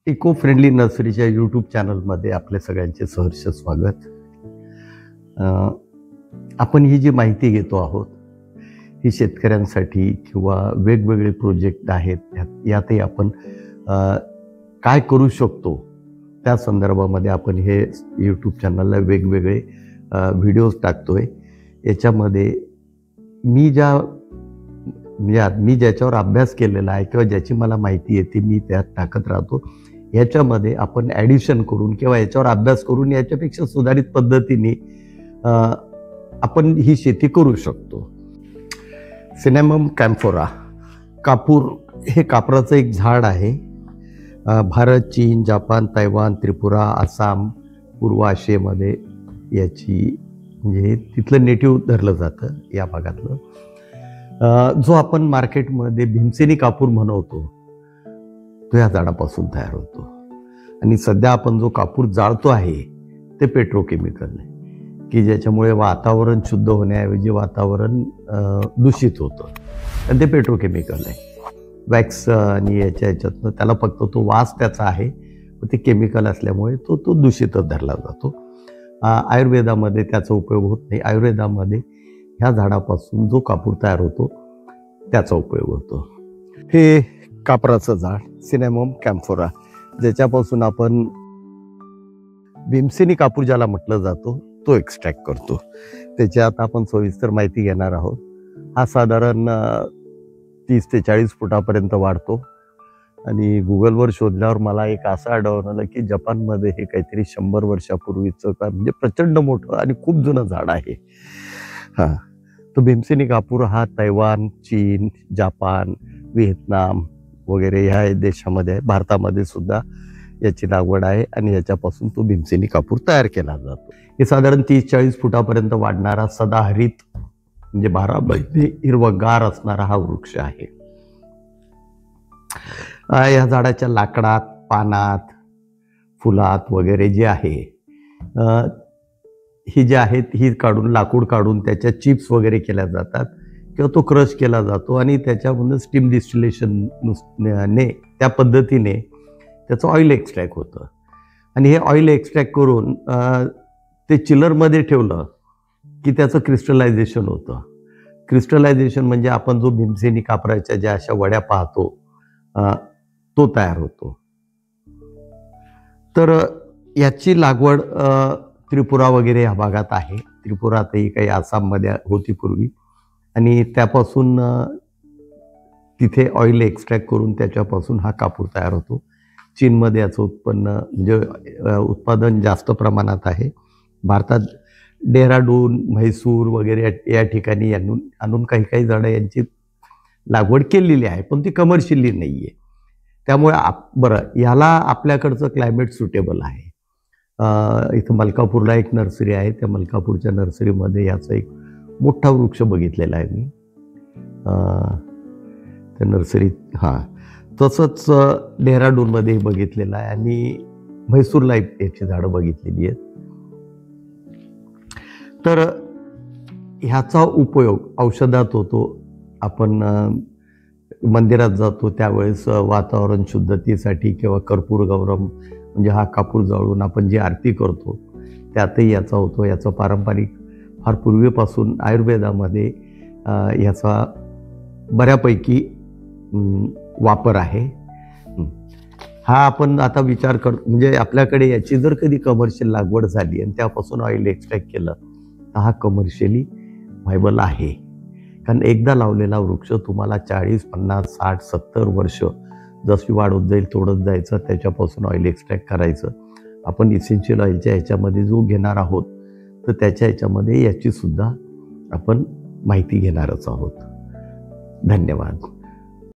Eco friendly नर्सरीच्या YouTube चॅनलमध्ये आपल्या सगळ्यांचे सहर्ष स्वागत. आपण ही जी माहिती घेतो आहोत ही शेतकऱ्यांसाठी किंवा वेगवेगळे प्रोजेक्ट आहेत यातही आपण काय करू शकतो त्या संदर्भामध्ये आपण हे यूट्यूब चॅनलला वेगवेगळे व्हिडिओज टाकतोय. याच्यामध्ये मी ज्याच्यावर अभ्यास केलेला आहे किंवा ज्याची मला माहिती येते मी त्यात टाकत राहतो. याच्यामध्ये आपण ॲडिशन करून किंवा याच्यावर अभ्यास करून याच्यापेक्षा सुधारित पद्धतीने आपण ही शेती करू शकतो. सिनेमम कॅम्फोरा कापूर हे कापराचं एक झाड आहे. भारत, चीन, जपान, तैवान, त्रिपुरा, आसाम, पूर्व आशियामध्ये याची म्हणजे तिथलं नेटिव्ह धरलं जातं या भागातलं. जो आपण मार्केटमध्ये भीमसेनी कापूर म्हणवतो तो या झाडापासून तयार होतो. आणि सध्या आपण जो कापूर जाळतो आहे ते पेट्रोकेमिकल आहे की ज्याच्यामुळे वातावरण शुद्ध होण्याऐवजी वातावरण दूषित होतं आणि ते पेट्रोकेमिकल आहे. वॅक्स आणि याच्यातनं त्याला फक्त तो वास त्याचा आहे, ते केमिकल असल्यामुळे तो दूषितच धरला जातो. आयुर्वेदामध्ये त्याचा उपयोग होत नाही. आयुर्वेदामध्ये ह्या झाडापासून जो कापूर तयार होतो त्याचा उपयोग होतो. हे कापराचं झाड सिनेमम कॅम्फोरा ज्याच्यापासून आपण भीमसेनी कापूर ज्याला म्हटलं जातो तो एक्स्ट्रॅक्ट करतो. त्याच्यात आपण सविस्तर माहिती घेणार आहोत. हा साधारण 30 ते 40 फुटापर्यंत वाढतो आणि गुगलवर शोधल्यावर मला एक असं आढळलं की जपानमध्ये हे काहीतरी 100 वर्षापूर्वीचं का म्हणजे प्रचंड मोठं आणि खूप जुनं झाड आहे. तो भीमसेनी कापूर हा तैवान, चीन, जपान, व्हिएतनाम वगैरे ह्या देशामध्ये आहे. भारतामध्ये सुद्धा याची लागवड आहे आणि याच्यापासून तो भीमसेनी कापूर तयार केला जातो. हे साधारण 30-40 फुटापर्यंत वाढणारा सदाहरित म्हणजे 12 महिने हिरवगार असणारा हा वृक्ष आहे. या झाडाच्या लाकडात, पानात, फुलात वगैरे जे आहे ही जे आहेत ही लाकूड काढून त्याच्या चिप्स वगैरे केल्या जातात किंवा तो क्रश केला जातो आणि त्याच्यामधून स्टीम डिस्टिलेशनने त्या पद्धतीने त्याचं ऑइल एक्स्ट्रॅक्ट होतं. आणि हे ऑइल एक्स्ट्रॅक्ट करून ते चिलरमध्ये ठेवलं की त्याचं क्रिस्टलायझेशन होतं. क्रिस्टलायझेशन म्हणजे आपण जो भीमसेनी कापराच्या ज्या अशा वड्या पाहतो तो तयार होतो. तर याची लागवड त्रिपुरा वगैरे ह्या भागात आहे. त्रिपुरातही काही आसाममध्ये होती पूर्वी आणि त्यापासून तिथे ऑइल एक्स्ट्रॅक्ट करून त्याच्यापासून हा कापूर तयार होतो. चीनमध्ये याचं उत्पादन जास्त प्रमाणात आहे. भारतात डेहराडून, म्हैसूर वगैरे या ठिकाणी आणून काही झाडं यांची लागवड केलेली आहे पण ती कमर्शियली नाही आहे. त्यामुळे याला आपल्याकडचं क्लायमेट सुटेबल आहे. इथं मलकापूरला एक नर्सरी आहे. त्या मलकापूरच्या नर्सरीमध्ये याचा एक मोठा वृक्ष बघितलेला आहे मी त्या नर्सरीत. तसंच डेहराडूनमध्ये बघितलेलं आहे आणि म्हैसूरला याची झाडं बघितलेली आहेत. तर ह्याचा उपयोग औषधात होतो. आपण मंदिरात जातो त्यावेळेस वातावरण शुद्धतेसाठी किंवा कर्पूर गौरम म्हणजे हा कापूर जाळून आपण जी आरती करतो त्यातही याचा होतो. याचा पारंपरिक फार पूर्वीपासून आयुर्वेदामध्ये याचा बऱ्यापैकी वापर आहे. हा आपण आता विचार करतो म्हणजे आपल्याकडे याची जर कधी कमर्शियल लागवड झाली आणि त्यापासून ऑइल एक्स्ट्रॅक्ट केलं तर हा कमर्शियली व्हायबल आहे. कारण एकदा लावलेला वृक्ष तुम्हाला 40, 50, 60, 70 वर्ष जशी वाढत जाईल तोडत जायचं, त्याच्यापासून ऑइल एक्स्ट्रॅक्ट करायचं. आपण इसेन्शियल ऑइलच्या ह्याच्यामध्ये जो घेणार आहोत तर त्याच्या ह्याच्यामध्ये याची सुद्धा आपण माहिती घेणारच आहोत. धन्यवाद.